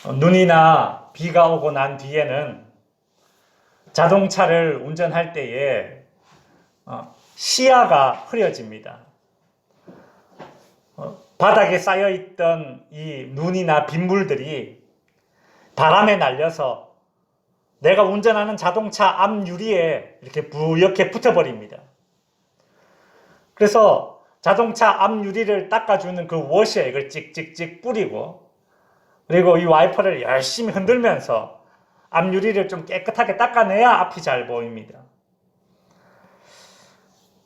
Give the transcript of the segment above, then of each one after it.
눈이나 비가 오고 난 뒤에는 자동차를 운전할 때에 시야가 흐려집니다. 바닥에 쌓여있던 이 눈이나 빗물들이 바람에 날려서 내가 운전하는 자동차 앞 유리에 이렇게 부옇게 붙어버립니다. 그래서 자동차 앞 유리를 닦아주는 그 워시에 이걸 찍찍찍 뿌리고, 그리고 이 와이퍼를 열심히 흔들면서 앞 유리를 좀 깨끗하게 닦아내야 앞이 잘 보입니다.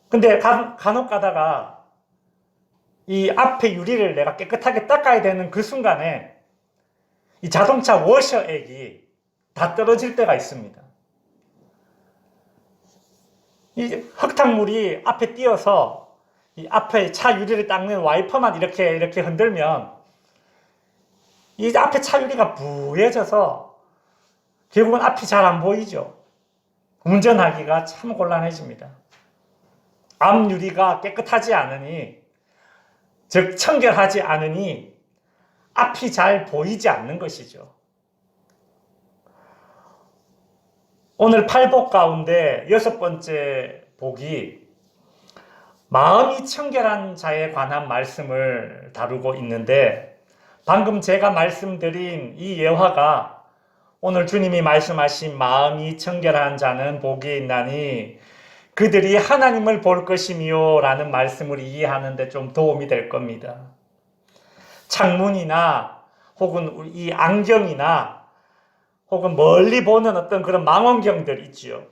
근데 간혹 가다가 이 앞에 유리를 내가 깨끗하게 닦아야 되는 그 순간에 이 자동차 워셔액이 다 떨어질 때가 있습니다. 이 흙탕물이 앞에 띄어서 이 앞에 차 유리를 닦는 와이퍼만 이렇게 흔들면 이 앞에 차 유리가 부해져서 결국은 앞이 잘 안 보이죠. 운전하기가 참 곤란해집니다. 앞 유리가 깨끗하지 않으니, 즉 청결하지 않으니 앞이 잘 보이지 않는 것이죠. 오늘 8복 가운데 6번째 복이 마음이 청결한 자에 관한 말씀을 다루고 있는데, 방금 제가 말씀드린 이 예화가 오늘 주님이 말씀하신 마음이 청결한 자는 복이 있나니 그들이 하나님을 볼 것이며 라는 말씀을 이해하는 데 좀 도움이 될 겁니다. 창문이나 혹은 이 안경이나 혹은 멀리 보는 어떤 그런 망원경들 있지요.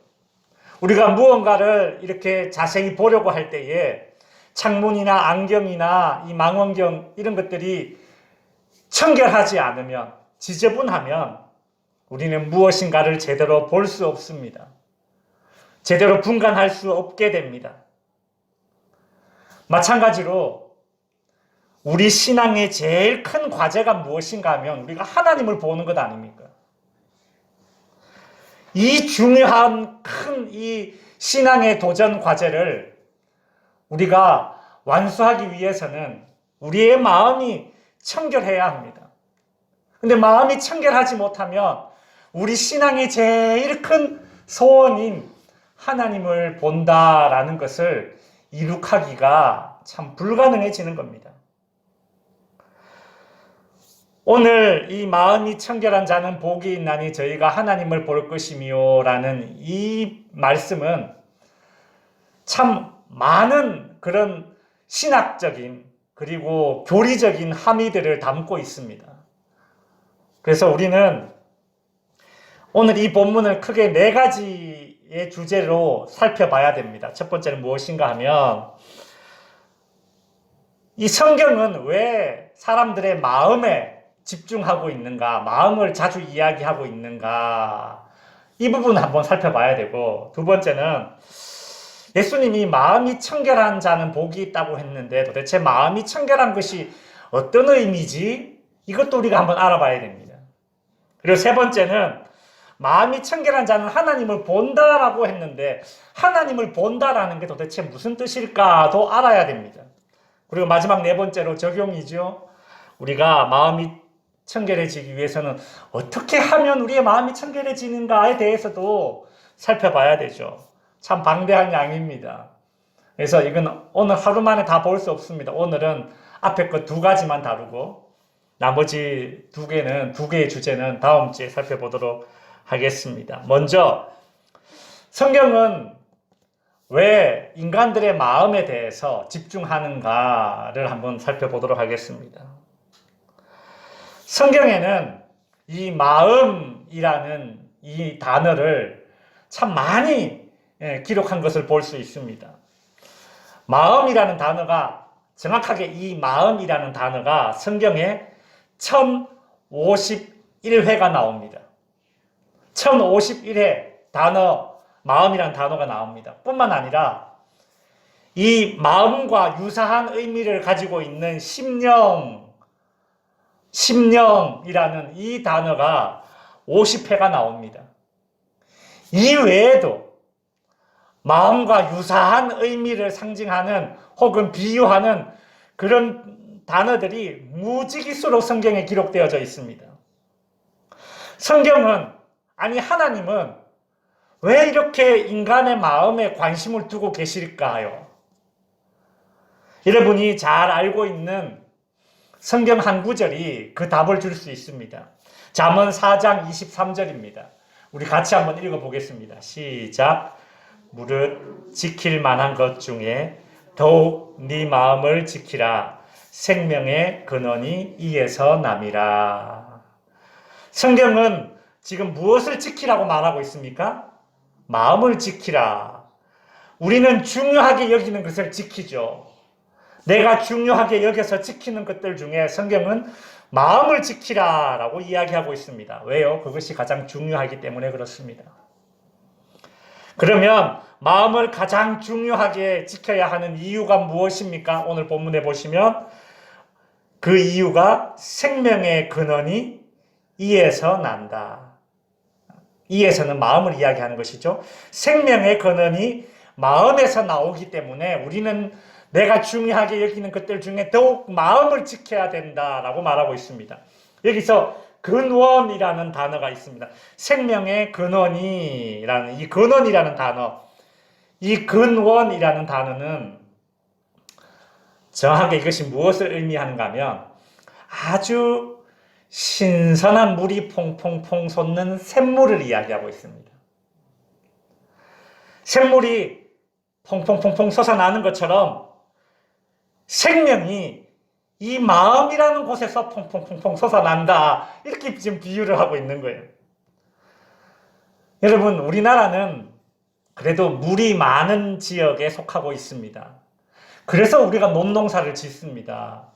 우리가 무언가를 이렇게 자세히 보려고 할 때에 창문이나 안경이나 이 망원경 이런 것들이 청결하지 않으면, 지저분하면 우리는 무엇인가를 제대로 볼 수 없습니다. 제대로 분간할 수 없게 됩니다. 마찬가지로 우리 신앙의 제일 큰 과제가 무엇인가 하면 우리가 하나님을 보는 것 아닙니까? 이 중요한 큰 이 신앙의 도전 과제를 우리가 완수하기 위해서는 우리의 마음이 청결해야 합니다. 근데 마음이 청결하지 못하면 우리 신앙의 제일 큰 소원인 하나님을 본다라는 것을 이룩하기가 참 불가능해지는 겁니다. 오늘 이 마음이 청결한 자는 복이 있나니 저희가 하나님을 볼 것이며 라는 이 말씀은 참 많은 그런 신학적인 그리고 교리적인 함의들을 담고 있습니다. 그래서 우리는 오늘 이 본문을 크게 4가지의 주제로 살펴봐야 됩니다. 첫 번째는 무엇인가 하면, 이 성경은 왜 사람들의 마음에 집중하고 있는가, 마음을 자주 이야기하고 있는가, 이 부분을 한번 살펴봐야 되고, 두 번째는 예수님이 마음이 청결한 자는 복이 있다고 했는데 도대체 마음이 청결한 것이 어떤 의미지? 이것도 우리가 한번 알아봐야 됩니다. 그리고 세 번째는 마음이 청결한 자는 하나님을 본다라고 했는데 하나님을 본다라는 게 도대체 무슨 뜻일까도 알아야 됩니다. 그리고 마지막 4번째로 적용이죠. 우리가 마음이 청결해지기 위해서는 어떻게 하면 우리의 마음이 청결해지는가에 대해서도 살펴봐야 되죠. 참 방대한 양입니다. 그래서 이건 오늘 하루 만에 다 볼 수 없습니다. 오늘은 앞에 거 2가지만 다루고 나머지 2개의 주제는 다음 주에 살펴보도록 하겠습니다. 먼저 성경은 왜 인간들의 마음에 대해서 집중하는가를 한번 살펴보도록 하겠습니다. 성경에는 이 마음이라는 이 단어를 참 많이 기록한 것을 볼 수 있습니다. 마음이라는 단어가, 정확하게 이 마음이라는 단어가 성경에 1051회가 나옵니다. 1051회 단어, 마음이라는 단어가 나옵니다. 뿐만 아니라 이 마음과 유사한 의미를 가지고 있는 심령이라는 이 단어가 50회가 나옵니다. 이 외에도 마음과 유사한 의미를 상징하는 혹은 비유하는 그런 단어들이 무지기수로 성경에 기록되어져 있습니다. 성경은, 아니 하나님은 왜 이렇게 인간의 마음에 관심을 두고 계실까요? 여러분이 잘 알고 있는 성경 한 구절이 그 답을 줄 수 있습니다. 잠언 4장 23절입니다. 우리 같이 한번 읽어보겠습니다. 시작. 무릇 지킬 만한 것 중에 더욱 네 마음을 지키라. 생명의 근원이 이에서 남이라. 성경은 지금 무엇을 지키라고 말하고 있습니까? 마음을 지키라. 우리는 중요하게 여기는 것을 지키죠. 내가 중요하게 여겨서 지키는 것들 중에 성경은 마음을 지키라 라고 이야기하고 있습니다. 왜요? 그것이 가장 중요하기 때문에 그렇습니다. 그러면 마음을 가장 중요하게 지켜야 하는 이유가 무엇입니까? 오늘 본문에 보시면 그 이유가 생명의 근원이 이에서 난다. 이에서는 마음을 이야기하는 것이죠. 생명의 근원이 마음에서 나오기 때문에 우리는 내가 중요하게 여기는 것들 중에 더욱 마음을 지켜야 된다라고 말하고 있습니다. 여기서 근원이라는 단어가 있습니다. 생명의 근원이라는 이 근원이라는 단어, 이 근원이라는 단어는 정확하게 이것이 무엇을 의미하는가 하면 아주 신선한 물이 퐁퐁퐁 솟는 샘물을 이야기하고 있습니다. 샘물이 퐁퐁퐁퐁 솟아나는 것처럼 생명이 이 마음이라는 곳에서 퐁퐁퐁퐁 솟아난다. 이렇게 지금 비유를 하고 있는 거예요. 여러분, 우리나라는 그래도 물이 많은 지역에 속하고 있습니다. 그래서 우리가 논농사를 짓습니다.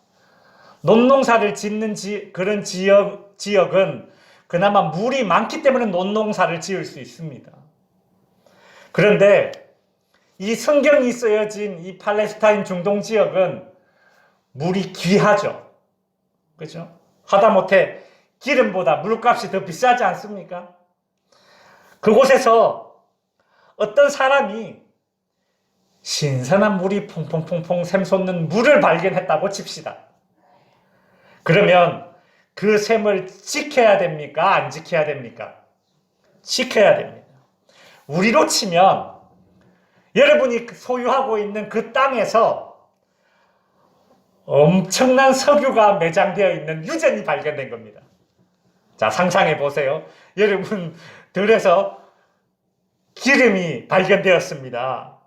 논농사를 짓는 그런 지역은 그나마 물이 많기 때문에 논농사를 지을 수 있습니다. 그런데 이 성경이 쓰여진 이 팔레스타인 중동 지역은 물이 귀하죠. 그렇죠? 하다못해 기름보다 물값이 더 비싸지 않습니까? 그곳에서 어떤 사람이 신선한 물이 퐁퐁퐁퐁 샘솟는 물을 발견했다고 칩시다. 그러면 그 샘을 지켜야 됩니까? 안 지켜야 됩니까? 지켜야 됩니다. 우리로 치면 여러분이 소유하고 있는 그 땅에서 엄청난 석유가 매장되어 있는 유전이 발견된 겁니다. 자, 상상해 보세요. 여러분 들에서 기름이 발견되었습니다.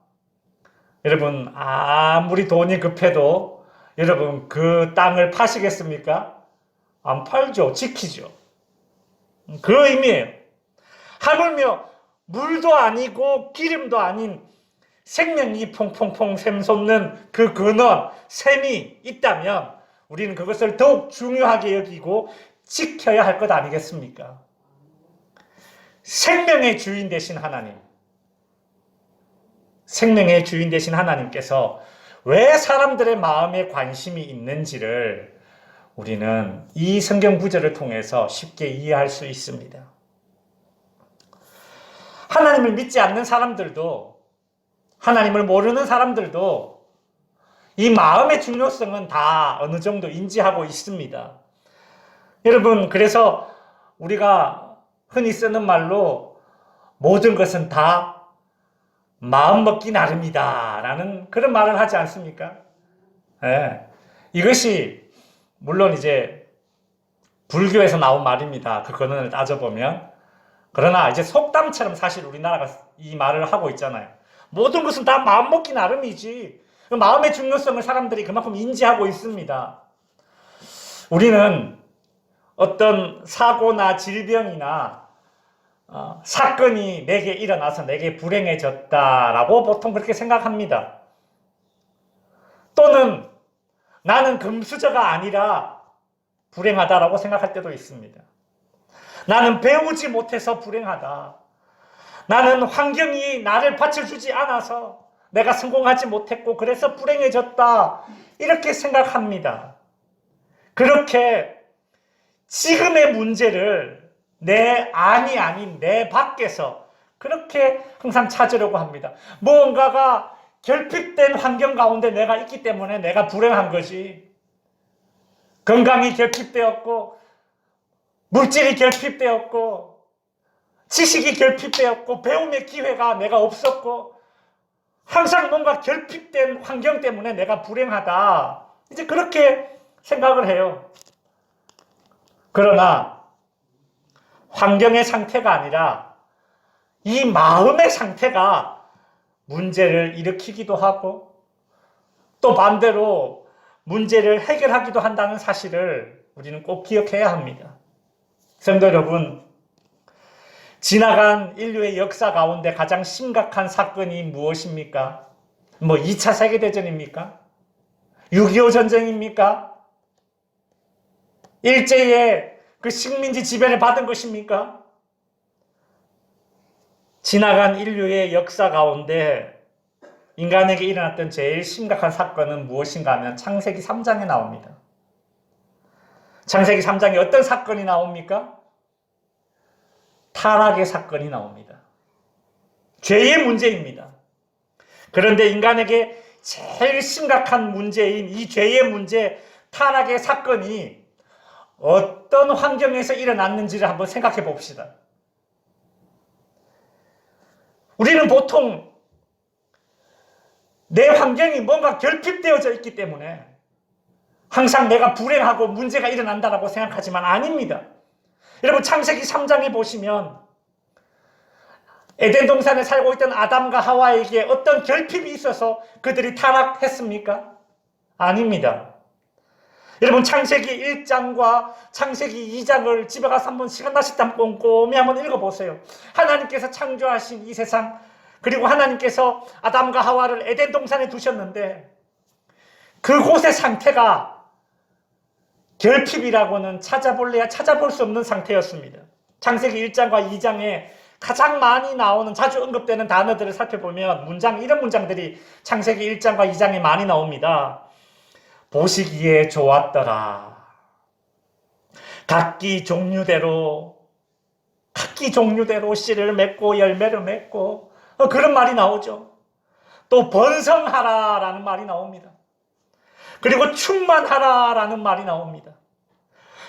여러분 아무리 돈이 급해도 여러분 그 땅을 파시겠습니까? 안 팔죠. 지키죠. 그 의미예요. 하물며 물도 아니고 기름도 아닌 생명이 퐁퐁퐁 샘솟는 그 근원, 샘이 있다면 우리는 그것을 더욱 중요하게 여기고 지켜야 할 것 아니겠습니까? 생명의 주인 되신 하나님, 생명의 주인 되신 하나님께서 왜 사람들의 마음에 관심이 있는지를 우리는 이 성경 구절을 통해서 쉽게 이해할 수 있습니다. 하나님을 믿지 않는 사람들도, 하나님을 모르는 사람들도 이 마음의 중요성은 다 어느 정도 인지하고 있습니다. 여러분, 그래서 우리가 흔히 쓰는 말로 모든 것은 다 마음 먹기 나름이다 라는 그런 말을 하지 않습니까? 네. 이것이 물론 이제 불교에서 나온 말입니다. 그 근원을 따져보면. 그러나 이제 속담처럼 사실 우리나라가 이 말을 하고 있잖아요. 모든 것은 다 마음 먹기 나름이지. 마음의 중요성을 사람들이 그만큼 인지하고 있습니다. 우리는 어떤 사고나 질병이나 사건이 내게 일어나서 내게 불행해졌다라고 보통 그렇게 생각합니다. 또는 나는 금수저가 아니라 불행하다라고 생각할 때도 있습니다. 나는 배우지 못해서 불행하다. 나는 환경이 나를 받쳐주지 않아서 내가 성공하지 못했고 그래서 불행해졌다. 이렇게 생각합니다. 그렇게 지금의 문제를 내 안이 아닌 내 밖에서 그렇게 항상 찾으려고 합니다. 무언가가 결핍된 환경 가운데 내가 있기 때문에 내가 불행한 거지. 건강이 결핍되었고 물질이 결핍되었고 지식이 결핍되었고 배움의 기회가 내가 없었고 항상 뭔가 결핍된 환경 때문에 내가 불행하다. 이제 그렇게 생각을 해요. 그러나 환경의 상태가 아니라 이 마음의 상태가 문제를 일으키기도 하고 또 반대로 문제를 해결하기도 한다는 사실을 우리는 꼭 기억해야 합니다. 성도 여러분, 지나간 인류의 역사 가운데 가장 심각한 사건이 무엇입니까? 2차 세계대전입니까? 6.25 전쟁입니까? 일제의 그 식민지 지배를 받은 것입니까? 지나간 인류의 역사 가운데 인간에게 일어났던 제일 심각한 사건은 무엇인가 하면 창세기 3장에 나옵니다. 창세기 3장에 어떤 사건이 나옵니까? 타락의 사건이 나옵니다. 죄의 문제입니다. 그런데 인간에게 제일 심각한 문제인 이 죄의 문제, 타락의 사건이 어떤 환경에서 일어났는지를 한번 생각해 봅시다. 우리는 보통 내 환경이 뭔가 결핍되어져 있기 때문에 항상 내가 불행하고 문제가 일어난다고 생각하지만 아닙니다. 여러분 창세기 3장에 보시면 에덴 동산에 살고 있던 아담과 하와에게 어떤 결핍이 있어서 그들이 타락했습니까? 아닙니다. 여러분 창세기 1장과 창세기 2장을 집에 가서 한번 시간 나실 때 꼼꼼히 한번 읽어보세요. 하나님께서 창조하신 이 세상 그리고 하나님께서 아담과 하와를 에덴 동산에 두셨는데 그곳의 상태가 결핍이라고는 찾아볼래야 찾아볼 수 없는 상태였습니다. 창세기 1장과 2장에 가장 많이 나오는 자주 언급되는 단어들을 살펴보면 이런 문장들이 창세기 1장과 2장에 많이 나옵니다. 보시기에 좋았더라. 각기 종류대로 씨를 맺고 열매를 맺고 그런 말이 나오죠. 또 번성하라라는 말이 나옵니다. 그리고 충만하라라는 말이 나옵니다.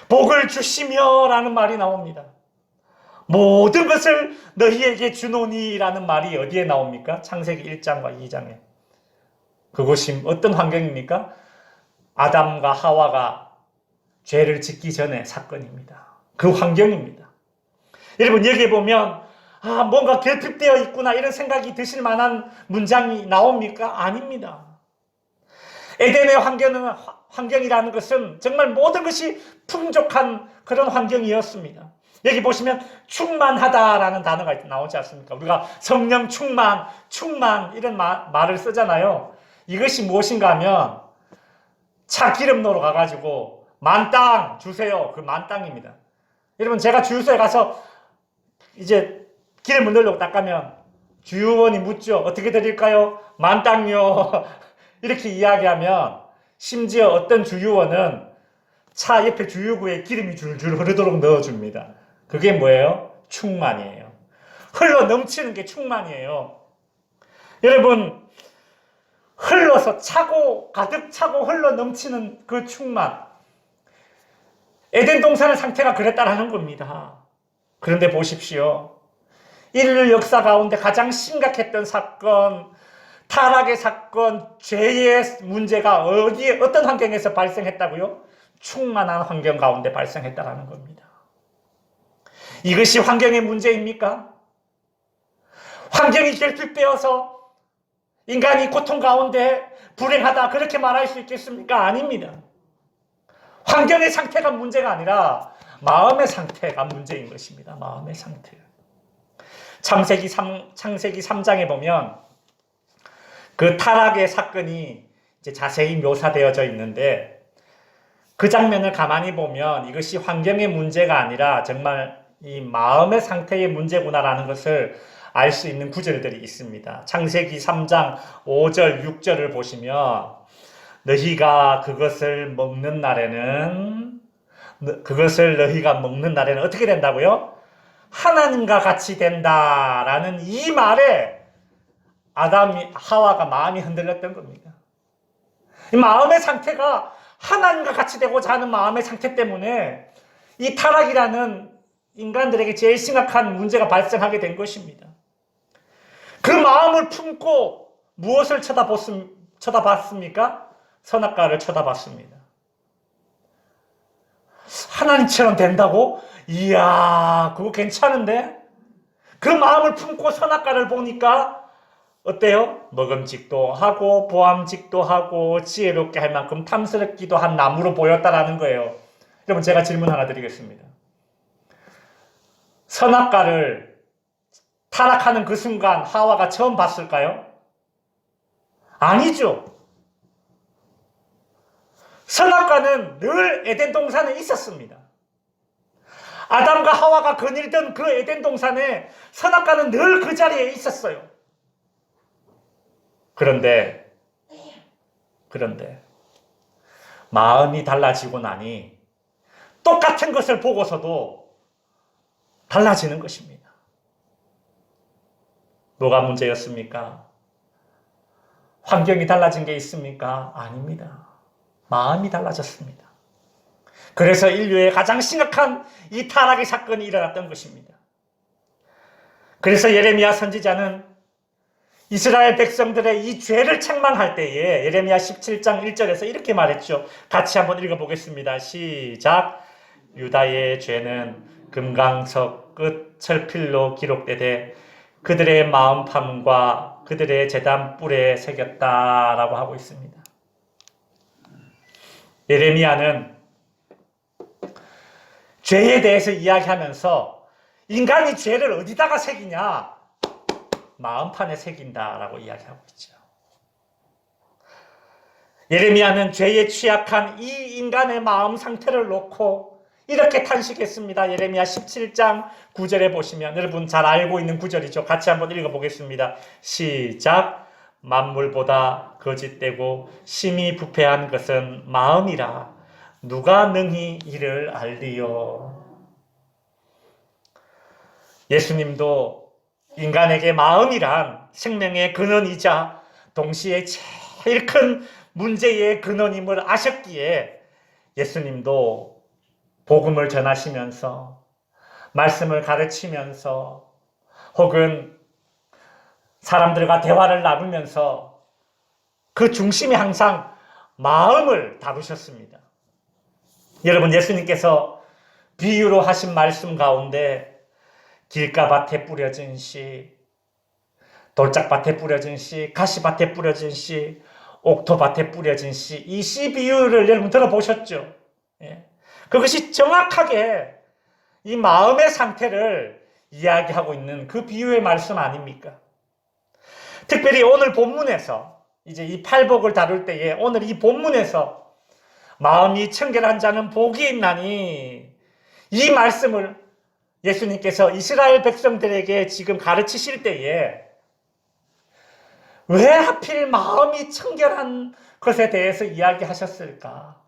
복을 주시며라는 말이 나옵니다. 모든 것을 너희에게 주노니라는 말이 어디에 나옵니까? 창세기 1장과 2장에. 그것이 어떤 환경입니까? 아담과 하와가 죄를 짓기 전의 사건입니다. 그 환경입니다. 여러분 여기에 보면 뭔가 결핍되어 있구나 이런 생각이 드실 만한 문장이 나옵니까? 아닙니다. 에덴의 환경이라는 것은 정말 모든 것이 풍족한 그런 환경이었습니다. 여기 보시면 충만하다라는 단어가 나오지 않습니까? 우리가 성령 충만 이런 말을 쓰잖아요. 이것이 무엇인가 하면 차 기름 넣으러 가가지고 만땅 주세요. 그 만땅입니다. 여러분 제가 주유소에 가서 이제 기름을 넣으려고 딱 가면 주유원이 묻죠. 어떻게 드릴까요? 만땅요. 이렇게 이야기하면 심지어 어떤 주유원은 차 옆에 주유구에 기름이 줄줄 흐르도록 넣어줍니다. 그게 뭐예요? 충만이에요. 흘러 넘치는 게 충만이에요. 여러분 흘러서 가득 차고 흘러 넘치는 그 충만. 에덴 동산의 상태가 그랬다라는 겁니다. 그런데 보십시오. 인류 역사 가운데 가장 심각했던 사건, 타락의 사건, 죄의 문제가 어떤 환경에서 발생했다고요? 충만한 환경 가운데 발생했다라는 겁니다. 이것이 환경의 문제입니까? 환경이 결핍되어서 인간이 고통 가운데 불행하다 그렇게 말할 수 있겠습니까? 아닙니다. 환경의 상태가 문제가 아니라 마음의 상태가 문제인 것입니다. 마음의 상태. 창세기 3장에 보면 그 타락의 사건이 이제 자세히 묘사되어져 있는데 그 장면을 가만히 보면 이것이 환경의 문제가 아니라 정말 이 마음의 상태의 문제구나라는 것을 알 수 있는 구절들이 있습니다. 창세기 3장 5절, 6절을 보시면 너희가 그것을 먹는 날에는 어떻게 된다고요? 하나님과 같이 된다라는 이 말에 하와가 마음이 흔들렸던 겁니다. 이 마음의 상태가 하나님과 같이 되고자 하는 마음의 상태 때문에 이 타락이라는 인간들에게 제일 심각한 문제가 발생하게 된 것입니다. 그 마음을 품고 무엇을 쳐다봤습니까? 선악과를 쳐다봤습니다. 하나님처럼 된다고? 이야, 그거 괜찮은데? 그 마음을 품고 선악과를 보니까 어때요? 먹음직도 하고 보암직도 하고 지혜롭게 할 만큼 탐스럽기도 한 나무로 보였다라는 거예요. 여러분, 제가 질문 하나 드리겠습니다. 선악과를 타락하는 그 순간 하와가 처음 봤을까요? 아니죠. 선악과는 늘 에덴 동산에 있었습니다. 아담과 하와가 거닐던 그 에덴 동산에 선악과는 늘 그 자리에 있었어요. 그런데 마음이 달라지고 나니 똑같은 것을 보고서도 달라지는 것입니다. 뭐가 문제였습니까? 환경이 달라진 게 있습니까? 아닙니다. 마음이 달라졌습니다. 그래서 인류의 가장 심각한 이 타락의 사건이 일어났던 것입니다. 그래서 예레미야 선지자는 이스라엘 백성들의 이 죄를 책망할 때에 예레미야 17장 1절에서 이렇게 말했죠. 같이 한번 읽어보겠습니다. 시작. 유다의 죄는 금강석 끝 철필로 기록되되 그들의 마음팜과 그들의 제단 뿔에 새겼다라고 하고 있습니다. 예레미야는 죄에 대해서 이야기하면서 인간이 죄를 어디다가 새기냐? 마음판에 새긴다라고 이야기하고 있죠. 예레미야는 죄에 취약한 이 인간의 마음 상태를 놓고 이렇게 탄식했습니다. 예레미야 17장 9절에 보시면 여러분 잘 알고 있는 구절이죠. 같이 한번 읽어보겠습니다. 시작. 만물보다 거짓되고 심히 부패한 것은 마음이라 누가 능히 이를 알리요. 예수님도 인간에게 마음이란 생명의 근원이자 동시에 제일 큰 문제의 근원임을 아셨기에 예수님도 복음을 전하시면서 말씀을 가르치면서 혹은 사람들과 대화를 나누면서 그 중심에 항상 마음을 다루셨습니다. 여러분, 예수님께서 비유로 하신 말씀 가운데 길가밭에 뿌려진 씨, 돌짝밭에 뿌려진 씨, 가시밭에 뿌려진 씨, 옥토밭에 뿌려진 씨, 이 씨 비유를 여러분 들어보셨죠? 예. 그것이 정확하게 이 마음의 상태를 이야기하고 있는 그 비유의 말씀 아닙니까? 특별히 오늘 본문에서 이제 이 팔복을 다룰 때에 오늘 이 본문에서 마음이 청결한 자는 복이 있나니 이 말씀을 예수님께서 이스라엘 백성들에게 지금 가르치실 때에 왜 하필 마음이 청결한 것에 대해서 이야기하셨을까?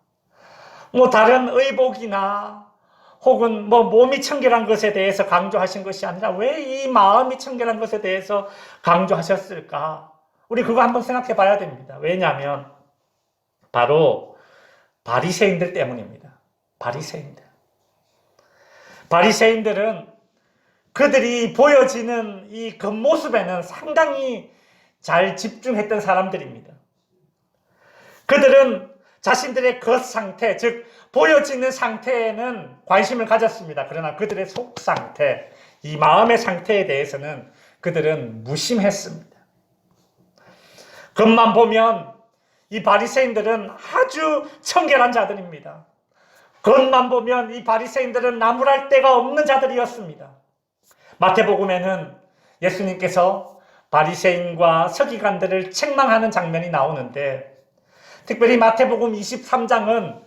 뭐 다른 의복이나 혹은 뭐 몸이 청결한 것에 대해서 강조하신 것이 아니라 왜 이 마음이 청결한 것에 대해서 강조하셨을까? 우리 그거 한번 생각해 봐야 됩니다. 왜냐하면 바로 바리새인들 때문입니다. 바리새인들은 그들이 보여지는 이 겉모습에는 상당히 잘 집중했던 사람들입니다. 그들은 자신들의 겉상태, 즉 보여지는 상태에는 관심을 가졌습니다. 그러나 그들의 속상태, 이 마음의 상태에 대해서는 그들은 무심했습니다. 겉만 보면 이 바리새인들은 아주 청결한 자들입니다. 겉만 보면 이 바리새인들은 나무랄 데가 없는 자들이었습니다. 마태복음에는 예수님께서 바리새인과 서기관들을 책망하는 장면이 나오는데 특별히 마태복음 23장은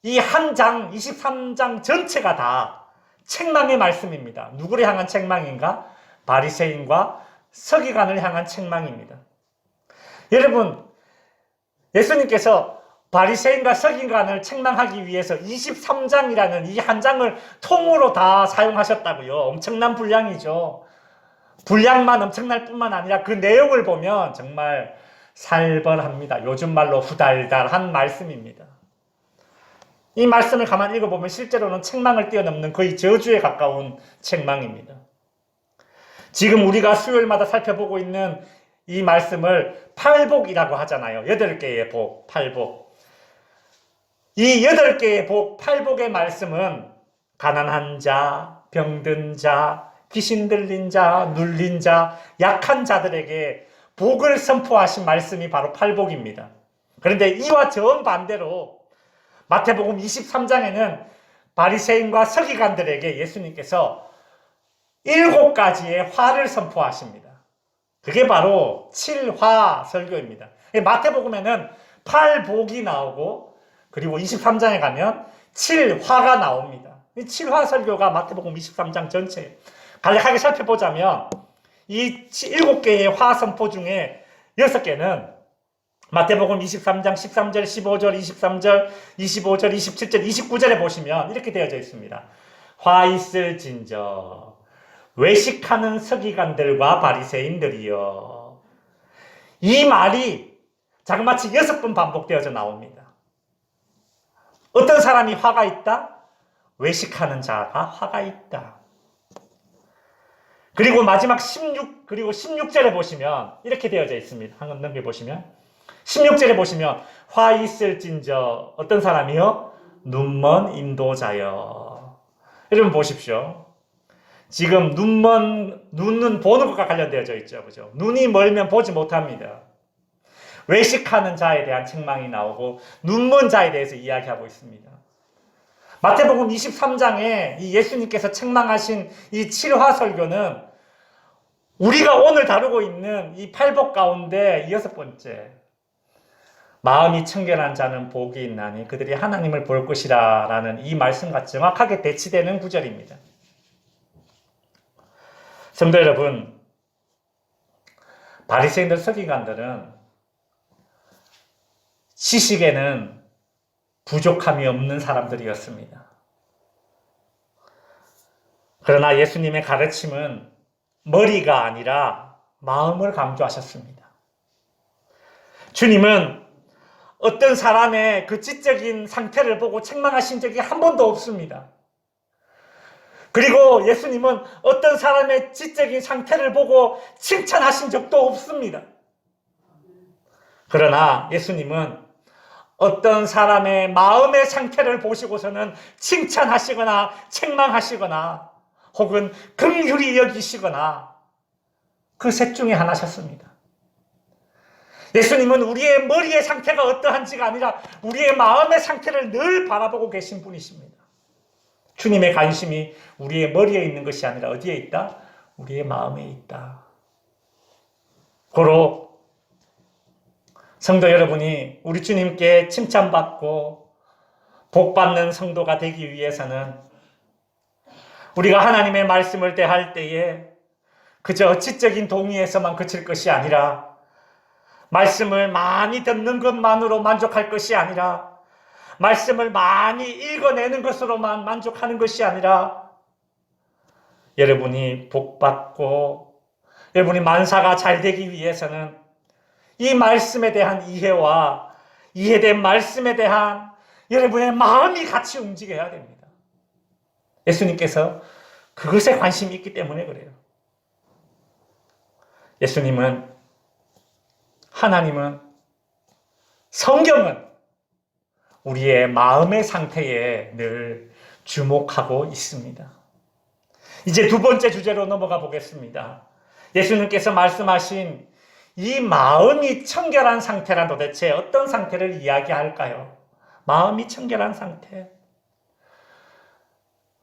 이 한 장, 23장 전체가 다 책망의 말씀입니다. 누구를 향한 책망인가? 바리새인과 서기관을 향한 책망입니다. 여러분, 예수님께서 바리새인과 서기관을 책망하기 위해서 23장이라는 이 한 장을 통으로 다 사용하셨다고요. 엄청난 분량이죠. 분량만 엄청날 뿐만 아니라 그 내용을 보면 정말 살벌합니다. 요즘 말로 후달달한 말씀입니다. 이 말씀을 가만히 읽어보면 실제로는 책망을 뛰어넘는 거의 저주에 가까운 책망입니다. 지금 우리가 수요일마다 살펴보고 있는 이 말씀을 팔복이라고 하잖아요. 8개의 복, 팔복. 이 8개의 복, 팔복의 말씀은 가난한 자, 병든 자, 귀신 들린 자, 눌린 자, 약한 자들에게 복을 선포하신 말씀이 바로 팔복입니다. 그런데 이와 정반대로 마태복음 23장에는 바리새인과 서기관들에게 예수님께서 7가지의 화를 선포하십니다. 그게 바로 7화 설교입니다. 마태복음에는 팔복이 나오고 그리고 23장에 가면 7화가 나옵니다. 이 7화 설교가 마태복음 23장 전체 간략하게 살펴보자면 이 7개의 화 선포 중에 6개는 마태복음 23장 13절, 15절, 23절, 25절, 27절, 29절에 보시면 이렇게 되어져 있습니다. 화 있을진저 외식하는 서기관들과 바리새인들이여. 이 말이 자그마치 6번 반복되어져 나옵니다. 어떤 사람이 화가 있다? 외식하는 자가 화가 있다. 그리고 마지막 16절에 보시면 이렇게 되어져 있습니다. 한번 넘겨보시면 16절에 보시면 화 있을진저 어떤 사람이요? 눈먼 인도자여. 여러분 보십시오. 지금 눈은 보는 것과 관련되어져 있죠. 그죠? 눈이 멀면 보지 못합니다. 외식하는 자에 대한 책망이 나오고 눈먼 자에 대해서 이야기하고 있습니다. 마태복음 23장에 이 예수님께서 책망하신 이 7화 설교는 우리가 오늘 다루고 있는 이 팔복 가운데 6번째, 마음이 청결한 자는 복이 있나니 그들이 하나님을 볼 것이라 라는 이 말씀과 정확하게 대치되는 구절입니다. 성도 여러분, 바리새인들 서기관들은 지식에는 부족함이 없는 사람들이었습니다. 그러나 예수님의 가르침은 머리가 아니라 마음을 강조하셨습니다. 주님은 어떤 사람의 그 지적인 상태를 보고 책망하신 적이 한 번도 없습니다. 그리고 예수님은 어떤 사람의 지적인 상태를 보고 칭찬하신 적도 없습니다. 그러나 예수님은 어떤 사람의 마음의 상태를 보시고서는 칭찬하시거나 책망하시거나 혹은 긍휼히 여기시거나 그 셋 중에 하나셨습니다. 예수님은 우리의 머리의 상태가 어떠한지가 아니라 우리의 마음의 상태를 늘 바라보고 계신 분이십니다. 주님의 관심이 우리의 머리에 있는 것이 아니라 어디에 있다? 우리의 마음에 있다. 고로 성도 여러분이 우리 주님께 칭찬받고 복받는 성도가 되기 위해서는 우리가 하나님의 말씀을 대할 때에 그저 지적인 동의에서만 그칠 것이 아니라 말씀을 많이 듣는 것만으로 만족할 것이 아니라 말씀을 많이 읽어내는 것으로만 만족하는 것이 아니라 여러분이 복받고 여러분이 만사가 잘 되기 위해서는 이 말씀에 대한 이해와 이해된 말씀에 대한 여러분의 마음이 같이 움직여야 됩니다. 예수님께서 그것에 관심이 있기 때문에 그래요. 예수님은, 하나님은, 성경은 우리의 마음의 상태에 늘 주목하고 있습니다. 이제 두 번째 주제로 넘어가 보겠습니다. 예수님께서 말씀하신 이 마음이 청결한 상태란 도대체 어떤 상태를 이야기할까요? 마음이 청결한 상태.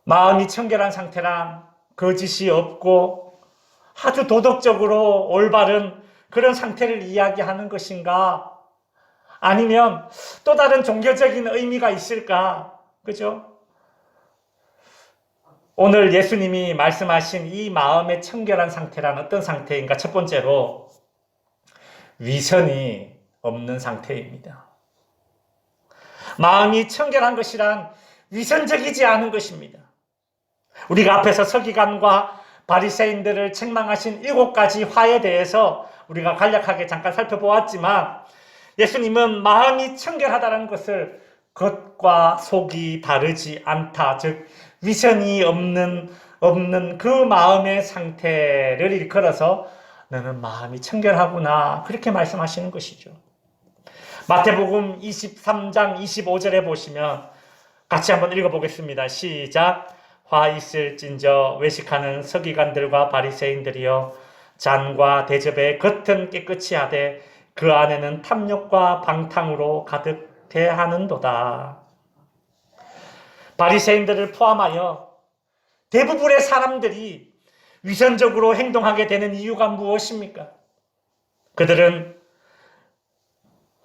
마음이 청결한 상태란 거짓이 없고 아주 도덕적으로 올바른 그런 상태를 이야기하는 것인가? 아니면 또 다른 종교적인 의미가 있을까? 그죠? 오늘 예수님이 말씀하신 이 마음의 청결한 상태란 어떤 상태인가? 첫 번째로 위선이 없는 상태입니다. 마음이 청결한 것이란 위선적이지 않은 것입니다. 우리가 앞에서 서기관과 바리새인들을 책망하신 7가지 화에 대해서 우리가 간략하게 잠깐 살펴보았지만 예수님은 마음이 청결하다는 것을 겉과 속이 다르지 않다. 즉 위선이 없는 그 마음의 상태를 일컬어서 너는 마음이 청결하구나, 그렇게 말씀하시는 것이죠. 마태복음 23장 25절에 보시면 같이 한번 읽어보겠습니다. 시작. 화 있을진저 외식하는 서기관들과 바리새인들이여, 잔과 대접의 겉은 깨끗이 하되 그 안에는 탐욕과 방탕으로 가득해하는도다. 바리새인들을 포함하여 대부분의 사람들이 위선적으로 행동하게 되는 이유가 무엇입니까? 그들은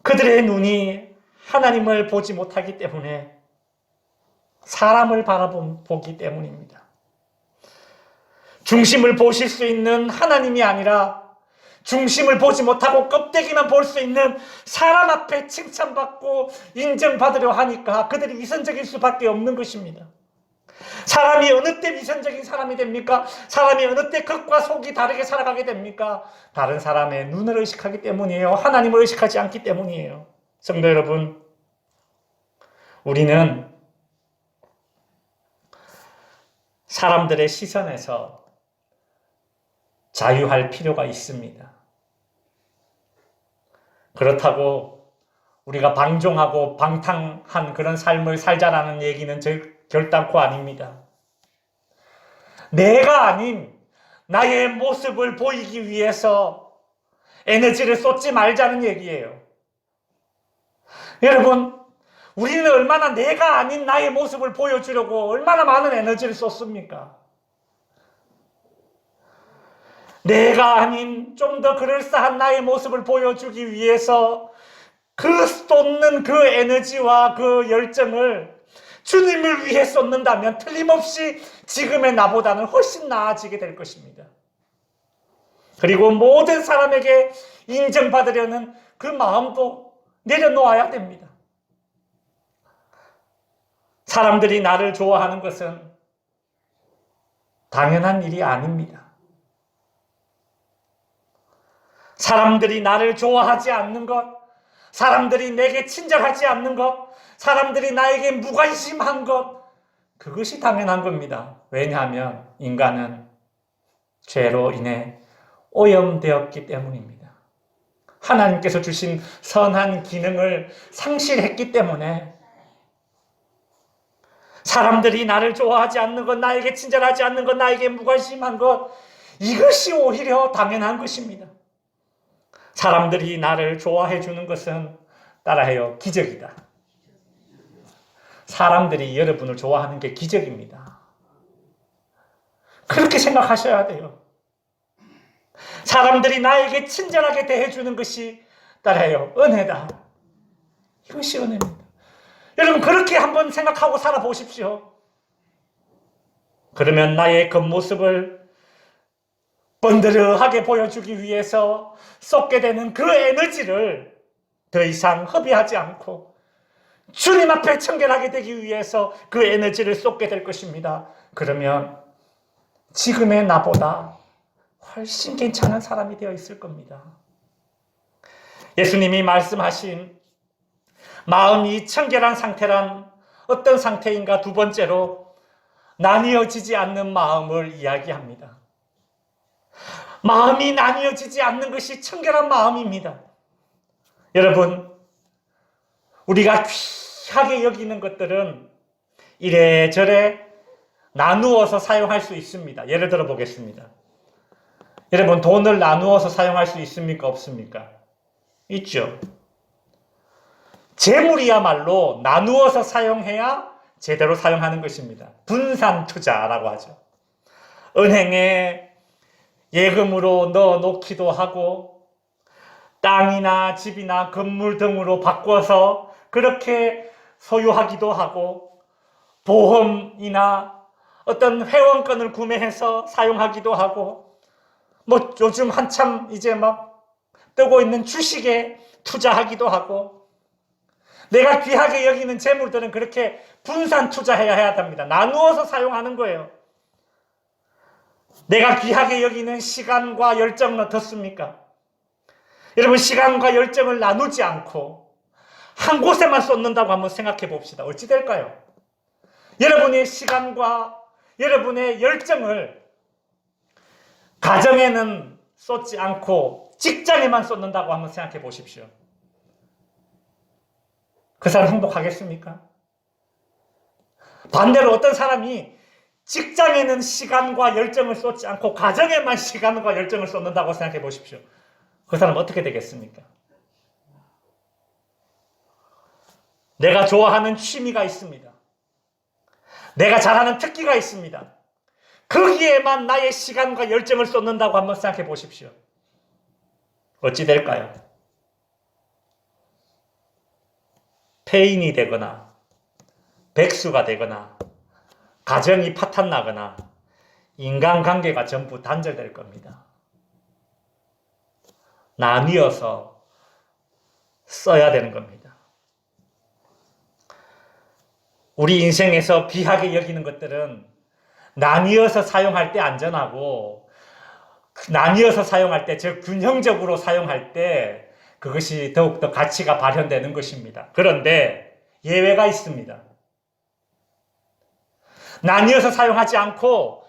그들의 눈이 하나님을 보지 못하기 때문에 사람을 바라보기 때문입니다. 중심을 보실 수 있는 하나님이 아니라 중심을 보지 못하고 껍데기만 볼 수 있는 사람 앞에 칭찬받고 인정받으려 하니까 그들이 위선적일 수밖에 없는 것입니다. 사람이 어느 때 위선적인 사람이 됩니까? 사람이 어느 때 겉과 속이 다르게 살아가게 됩니까? 다른 사람의 눈을 의식하기 때문이에요. 하나님을 의식하지 않기 때문이에요. 성도 여러분, 우리는 사람들의 시선에서 자유할 필요가 있습니다. 그렇다고 우리가 방종하고 방탕한 그런 삶을 살자라는 얘기는 결단코 아닙니다. 내가 아닌 나의 모습을 보이기 위해서 에너지를 쏟지 말자는 얘기예요. 여러분, 우리는 얼마나 내가 아닌 나의 모습을 보여주려고 얼마나 많은 에너지를 쏟습니까? 내가 아닌 좀 더 그럴싸한 나의 모습을 보여주기 위해서 그 쏟는 그 에너지와 그 열정을 주님을 위해 쏟는다면 틀림없이 지금의 나보다는 훨씬 나아지게 될 것입니다. 그리고 모든 사람에게 인정받으려는 그 마음도 내려놓아야 됩니다. 사람들이 나를 좋아하는 것은 당연한 일이 아닙니다. 사람들이 나를 좋아하지 않는 것, 사람들이 내게 친절하지 않는 것, 사람들이 나에게 무관심한 것, 그것이 당연한 겁니다. 왜냐하면 인간은 죄로 인해 오염되었기 때문입니다. 하나님께서 주신 선한 기능을 상실했기 때문에 사람들이 나를 좋아하지 않는 것, 나에게 친절하지 않는 것, 나에게 무관심한 것, 이것이 오히려 당연한 것입니다. 사람들이 나를 좋아해 주는 것은 따라해요, 기적이다. 사람들이 여러분을 좋아하는 게 기적입니다. 그렇게 생각하셔야 돼요. 사람들이 나에게 친절하게 대해주는 것이 따라해요, 은혜다. 이것이 은혜입니다. 여러분, 그렇게 한번 생각하고 살아보십시오. 그러면 나의 겉모습을 번드르하게 보여주기 위해서 쏟게 되는 그 에너지를 더 이상 허비하지 않고 주님 앞에 청결하게 되기 위해서 그 에너지를 쏟게 될 것입니다. 그러면 지금의 나보다 훨씬 괜찮은 사람이 되어 있을 겁니다. 예수님이 말씀하신 마음이 청결한 상태란 어떤 상태인가? 두 번째로 나뉘어지지 않는 마음을 이야기합니다. 마음이 나뉘어지지 않는 것이 청결한 마음입니다. 여러분, 우리가 귀하게 여기는 것들은 이래저래 나누어서 사용할 수 있습니다. 예를 들어 보겠습니다. 여러분, 돈을 나누어서 사용할 수 있습니까? 없습니까? 있죠. 재물이야말로 나누어서 사용해야 제대로 사용하는 것입니다. 분산 투자라고 하죠. 은행에 예금으로 넣어 놓기도 하고 땅이나 집이나 건물 등으로 바꿔서 그렇게 소유하기도 하고 보험이나 어떤 회원권을 구매해서 사용하기도 하고 뭐 요즘 한참 이제 막 뜨고 있는 주식에 투자하기도 하고 내가 귀하게 여기는 재물들은 그렇게 분산 투자해야 합니다. 나누어서 사용하는 거예요. 내가 귀하게 여기는 시간과 열정은 어떻습니까? 여러분, 시간과 열정을 나누지 않고 한 곳에만 쏟는다고 한번 생각해 봅시다. 어찌 될까요? 여러분의 시간과 여러분의 열정을 가정에는 쏟지 않고 직장에만 쏟는다고 한번 생각해 보십시오. 그 사람 행복하겠습니까? 반대로 어떤 사람이 직장에는 시간과 열정을 쏟지 않고 가정에만 시간과 열정을 쏟는다고 생각해 보십시오. 그 사람 어떻게 되겠습니까? 내가 좋아하는 취미가 있습니다. 내가 잘하는 특기가 있습니다. 거기에만 나의 시간과 열정을 쏟는다고 한번 생각해 보십시오. 어찌 될까요? 폐인이 되거나 백수가 되거나 가정이 파탄나거나 인간관계가 전부 단절될 겁니다. 나뉘어서 써야 되는 겁니다. 우리 인생에서 귀하게 여기는 것들은 나뉘어서 사용할 때 안전하고 나뉘어서 사용할 때, 즉 균형적으로 사용할 때 그것이 더욱더 가치가 발현되는 것입니다. 그런데 예외가 있습니다. 나뉘어서 사용하지 않고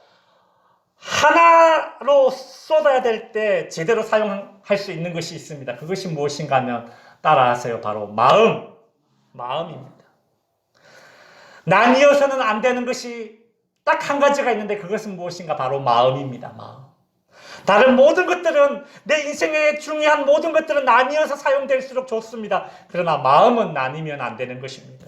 하나로 쏟아야 될 때 제대로 사용할 수 있는 것이 있습니다. 그것이 무엇인가 하면 따라하세요. 바로 마음입니다. 나뉘어서는 안 되는 것이 딱 한 가지가 있는데 그것은 무엇인가? 바로 마음입니다. 마음. 다른 모든 것들은, 내 인생의 중요한 모든 것들은 나뉘어서 사용될수록 좋습니다. 그러나 마음은 나뉘면 안 되는 것입니다.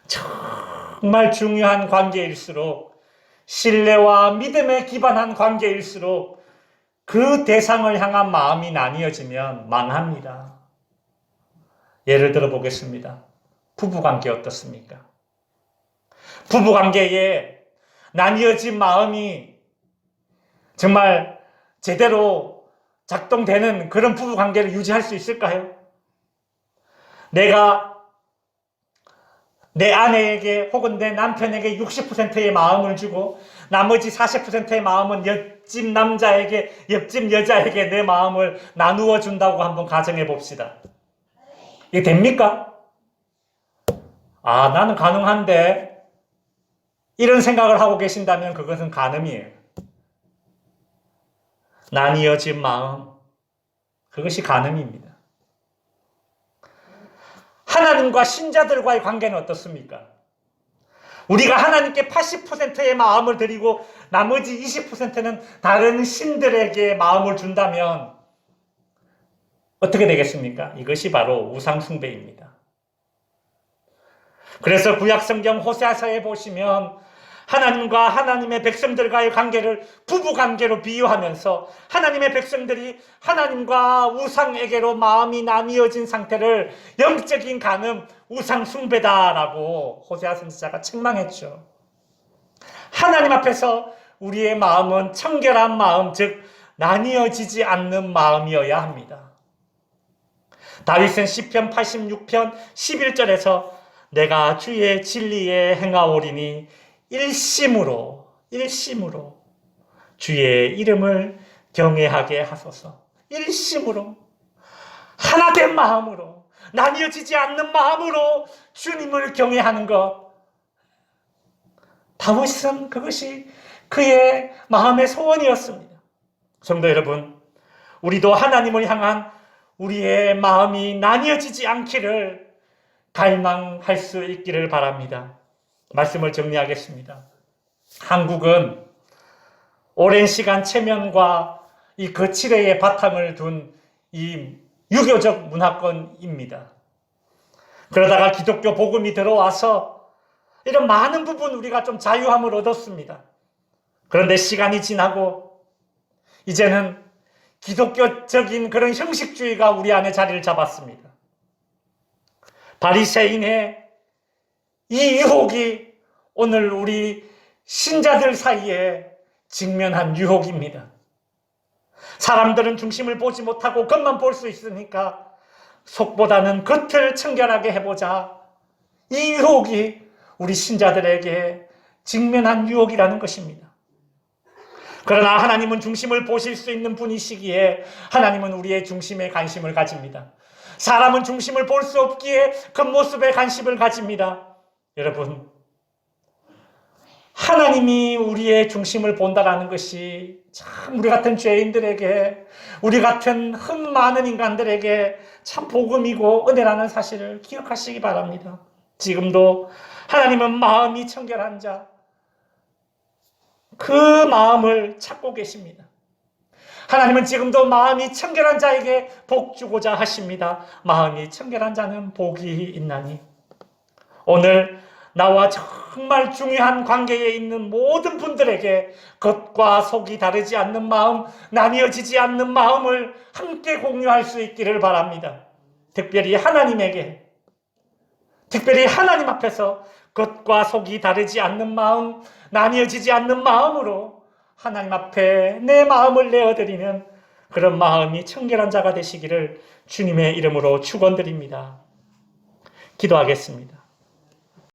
정말 중요한 관계일수록, 신뢰와 믿음에 기반한 관계일수록 그 대상을 향한 마음이 나뉘어지면 망합니다. 예를 들어 보겠습니다. 부부관계 어떻습니까? 부부관계에 나뉘어진 마음이 정말 제대로 작동되는 그런 부부관계를 유지할 수 있을까요? 내가 내 아내에게 혹은 내 남편에게 60%의 마음을 주고 나머지 40%의 마음은 옆집 남자에게, 옆집 여자에게 내 마음을 나누어 준다고 한번 가정해 봅시다. 이게 됩니까? 나는 가능한데, 이런 생각을 하고 계신다면 그것은 간음이에요. 나뉘어진 마음, 그것이 간음입니다. 하나님과 신자들과의 관계는 어떻습니까? 우리가 하나님께 80%의 마음을 드리고 나머지 20%는 다른 신들에게 마음을 준다면 어떻게 되겠습니까? 이것이 바로 우상숭배입니다. 그래서 구약성경 호세아서에 보시면 하나님과 하나님의 백성들과의 관계를 부부관계로 비유하면서 하나님의 백성들이 하나님과 우상에게로 마음이 나뉘어진 상태를 영적인 간음, 우상숭배다라고 호세아 선지자가 책망했죠. 하나님 앞에서 우리의 마음은 청결한 마음, 즉 나뉘어지지 않는 마음이어야 합니다. 다윗은 시편 86편 11절에서 내가 주의 진리에 행하오리니 일심으로 주의 이름을 경외하게 하소서. 일심으로, 하나된 마음으로, 나뉘어지지 않는 마음으로 주님을 경외하는 것. 다윗은 그것이 그의 마음의 소원이었습니다. 성도 여러분, 우리도 하나님을 향한 우리의 마음이 나뉘어지지 않기를 갈망할 수 있기를 바랍니다. 말씀을 정리하겠습니다. 한국은 오랜 시간 체면과 이 거칠애의 바탕을 둔 이 유교적 문화권입니다. 그러다가 기독교 복음이 들어와서 이런 많은 부분 우리가 좀 자유함을 얻었습니다. 그런데 시간이 지나고 이제는 기독교적인 그런 형식주의가 우리 안에 자리를 잡았습니다. 바리새인의 이 유혹이 오늘 우리 신자들 사이에 직면한 유혹입니다. 사람들은 중심을 보지 못하고 겉만 볼 수 있으니까 속보다는 겉을 청결하게 해보자. 이 유혹이 우리 신자들에게 직면한 유혹이라는 것입니다. 그러나 하나님은 중심을 보실 수 있는 분이시기에 하나님은 우리의 중심에 관심을 가집니다. 사람은 중심을 볼 수 없기에 겉모습에 관심을 가집니다. 여러분, 하나님이 우리의 중심을 본다라는 것이 참 우리 같은 죄인들에게, 우리 같은 흔 많은 인간들에게 참 복음이고 은혜라는 사실을 기억하시기 바랍니다. 지금도 하나님은 마음이 청결한 자, 그 마음을 찾고 계십니다. 하나님은 지금도 마음이 청결한 자에게 복 주고자 하십니다. 마음이 청결한 자는 복이 있나니. 오늘 나와 정말 중요한 관계에 있는 모든 분들에게 겉과 속이 다르지 않는 마음, 나뉘어지지 않는 마음을 함께 공유할 수 있기를 바랍니다. 특별히 하나님에게, 특별히 하나님 앞에서 겉과 속이 다르지 않는 마음, 나뉘어지지 않는 마음으로 하나님 앞에 내 마음을 내어드리는 그런 마음이 청결한 자가 되시기를 주님의 이름으로 축원드립니다. 기도하겠습니다.